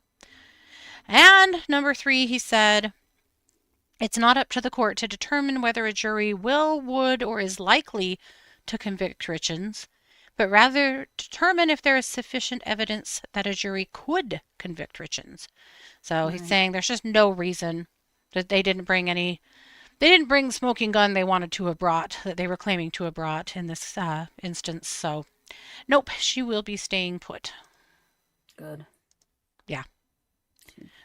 And number 3, he said, it's not up to the court to determine whether a jury will, would, or is likely to convict Richins, but rather determine if there is sufficient evidence that a jury could convict Richins. So he's saying there's just no reason that they didn't bring the smoking gun they wanted to have brought, that they were claiming to have brought in this instance. So, nope, she will be staying put. Good. Yeah.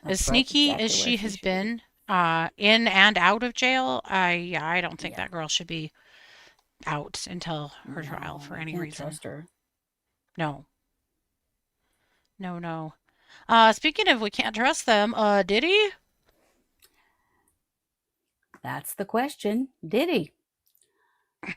That's As sneaky exactly as she where has should been, in and out of jail, I don't think that girl should be out until her trial for any reason. Trust her. No. Speaking of we can't trust them, Diddy? That's the question. Diddy.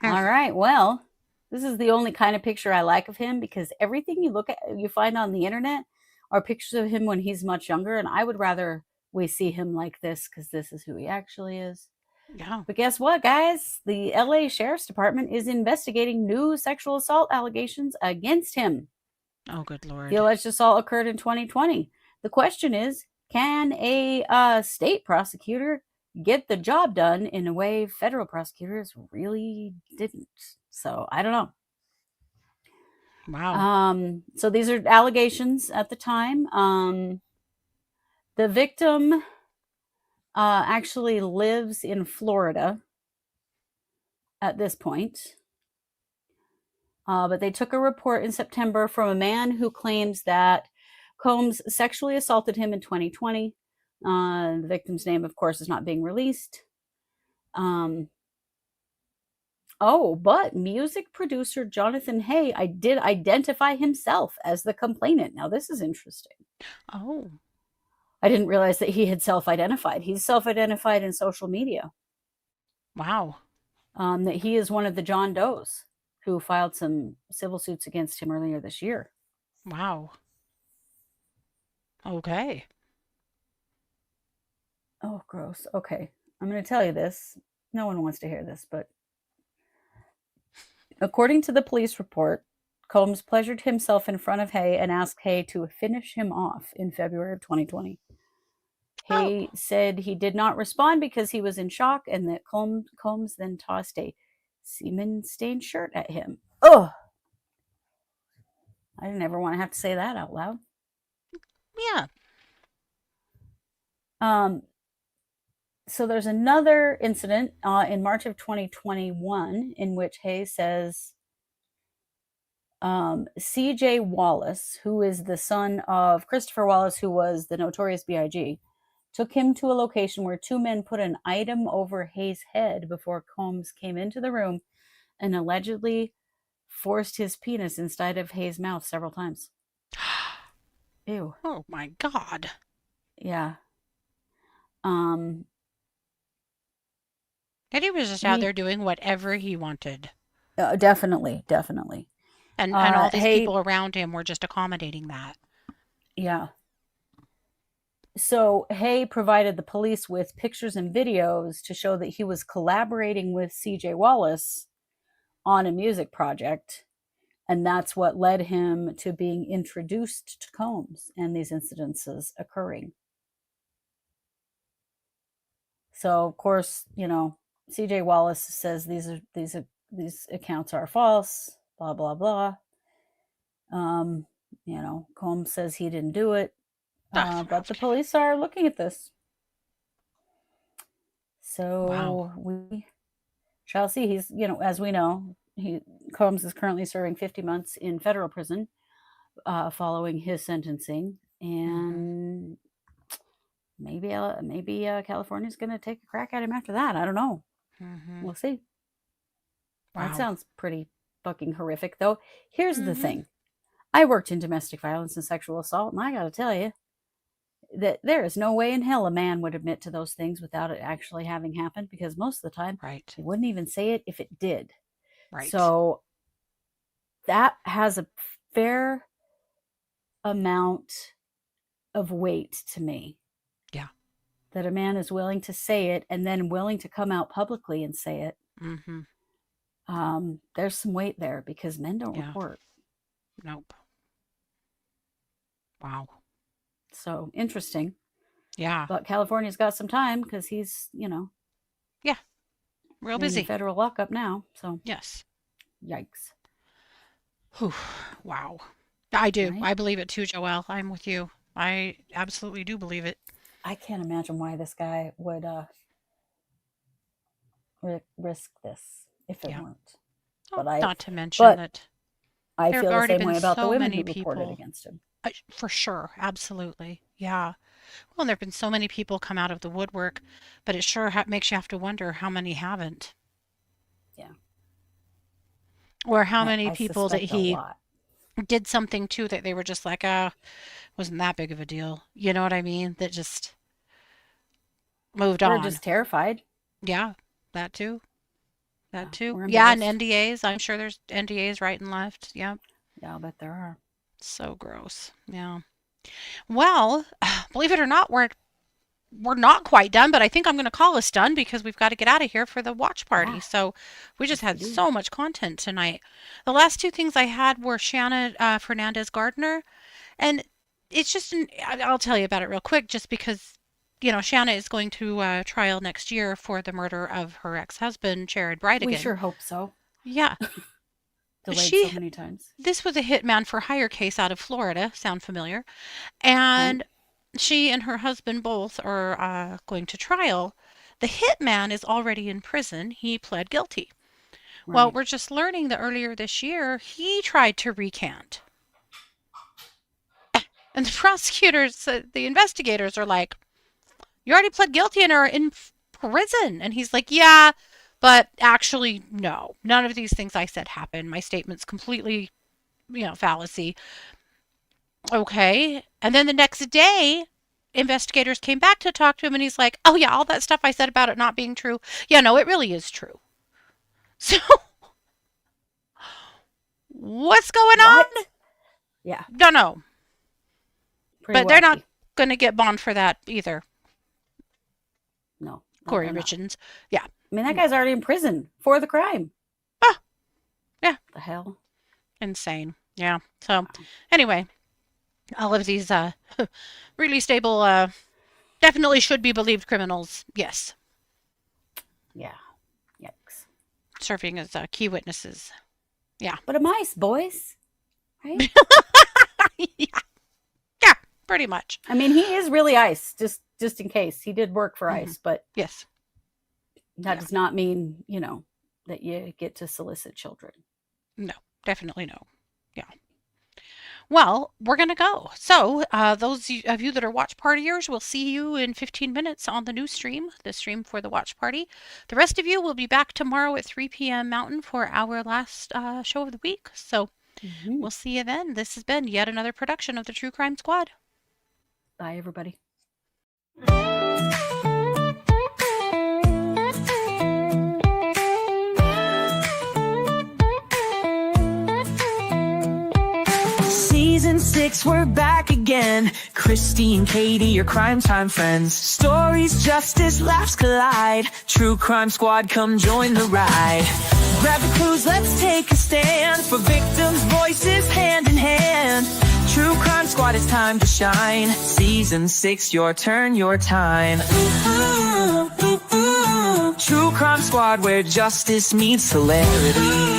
All right. Well, this is the only kind of picture I like of him, because everything you find on the internet are pictures of him when he's much younger, and I would rather we see him like this, because this is who he actually is. Yeah. But guess what, guys? The LA Sheriff's Department is investigating new sexual assault allegations against him. Oh, good Lord. The alleged assault occurred in 2020. The question is, can a state prosecutor get the job done in a way federal prosecutors really didn't? So I don't know. Wow. So these are allegations at the time. The victim actually lives in Florida at this point. But they took a report in September from a man who claims that Combs sexually assaulted him in 2020. The victim's name, of course, is not being released. But music producer Jonathan Hay did identify himself as the complainant. Now, this is interesting. Oh. I didn't realize that he had self-identified. He's self-identified in social media. Wow. That he is one of the John Does who filed some civil suits against him earlier this year. Wow. Okay. Oh, gross. Okay. I'm going to tell you this. No one wants to hear this, but according to the police report, Combs pleasured himself in front of Hay and asked Hay to finish him off in February of 2020. Hay said he did not respond because he was in shock, and that Combs then tossed a semen-stained shirt at him. Ugh! I didn't ever want to have to say that out loud. Yeah. So there's another incident in March of 2021 in which Hayes says C.J. Wallace, who is the son of Christopher Wallace, who was the notorious B.I.G., took him to a location where two men put an item over Hayes' head before Combs came into the room and allegedly forced his penis inside of Hayes' mouth several times. Ew. Oh my God. Yeah. Eddie was just out there doing whatever he wanted. Definitely. And all these Hay- people around him were just accommodating that. Yeah. So Hay provided the police with pictures and videos to show that he was collaborating with C.J. Wallace on a music project. And that's what led him to being introduced to Combs and these incidences occurring. So, of course, C.J. Wallace says these accounts are false, blah, blah, blah. Combs says he didn't do it. But the police are looking at this. So we shall see. He's, as we know, Combs is currently serving 50 months in federal prison following his sentencing. And maybe California's going to take a crack at him after that. I don't know. We'll see. That sounds pretty fucking horrific, though. Here's the thing. I worked in domestic violence and sexual assault, and I got to tell you that there is no way in hell a man would admit to those things without it actually having happened, because most of the time he wouldn't even say it if it did. Right. So that has a fair amount of weight to me. Yeah. That a man is willing to say it and then willing to come out publicly and say it. There's some weight there because men don't report. Nope. Wow. So interesting. Yeah. But California's got some time because he's, Yeah. Real busy. in federal lockup now. So Yes. Yikes. Whew. Wow. I do. Right? I believe it too, Joelle. I'm with you. I absolutely do believe it. I can't imagine why this guy would risk this if it weren't. Oh, But not to mention that I there feel have the already same been way about the so women many who reported people. against him. For sure. Absolutely. Yeah. Well, and there have been so many people come out of the woodwork, but it sure makes you have to wonder how many haven't. Yeah. Or how many I people that suspect a he lot. did something to that they were just like, wasn't that big of a deal. You know what I mean? That just moved They're on. just terrified. Yeah, that too. That Yeah, too. or Yeah, and embarrassed. NDAs. I'm sure there's NDAs right and left. Yeah. Yeah, I'll bet there are. So gross. Yeah. Well, believe it or not, we're not quite done, but I think I'm going to call us done because we've got to get out of here for the watch party. Yeah. So we just Yes, had we do. so much content tonight. The last two things I had were Shanna Fernandez Gardner, and it's just I'll tell you about it real quick, just because Shanna is going to trial next year for the murder of her ex-husband Jared Bridegan. We sure hope so. Yeah. Delayed so many times. This was a hitman for hire case out of Florida. Sound familiar? And she and her husband both are going to trial. The hitman is already in prison. He pled guilty. Right. Well, we're just learning that earlier this year, he tried to recant. And the prosecutors, the investigators are like, you already pled guilty and are in prison. And he's like, yeah, but actually, no. None of these things I said happened. My statement's completely, fallacy. Okay. And then the next day, investigators came back to talk to him and he's like, oh yeah, all that stuff I said about it not being true. Yeah, no, it really is true. So what's going on? Yeah. Don't know. Pretty But they're not wacky. going to get bond for that either. No. Kouri they're not. Richins. Yeah. I mean, that guy's already in prison for the crime. Ah. Yeah. The hell? Insane. Yeah. So anyway, all of these really stable, definitely should be believed criminals. Yes. Yeah. Yikes. Serving as key witnesses. Yeah. But a mice, boys. Right? Yeah. Yeah. Pretty much. I mean, he is really ice. Just just in case. He did work for ICE, but Yes. that does not mean, that you get to solicit children. No, definitely no. Yeah. Well, we're going to go. So, those of you that are watch partiers, we'll see you in 15 minutes on the new stream, the stream for the watch party. The rest of you will be back tomorrow at 3 p.m. Mountain for our last show of the week. So, we'll see you then. This has been yet another production of the True Crime Squad. Bye, everybody. Season 6, we're back again. Kristi and Katie, your crime time friends. Stories, justice, laughs collide. True Crime Squad, come join the ride. Grab the clues, let's take a stand. For victims' voices, hand in hand. True Crime Squad, it's time to shine. Season 6, your turn, your time. True Crime Squad, where justice meets hilarity.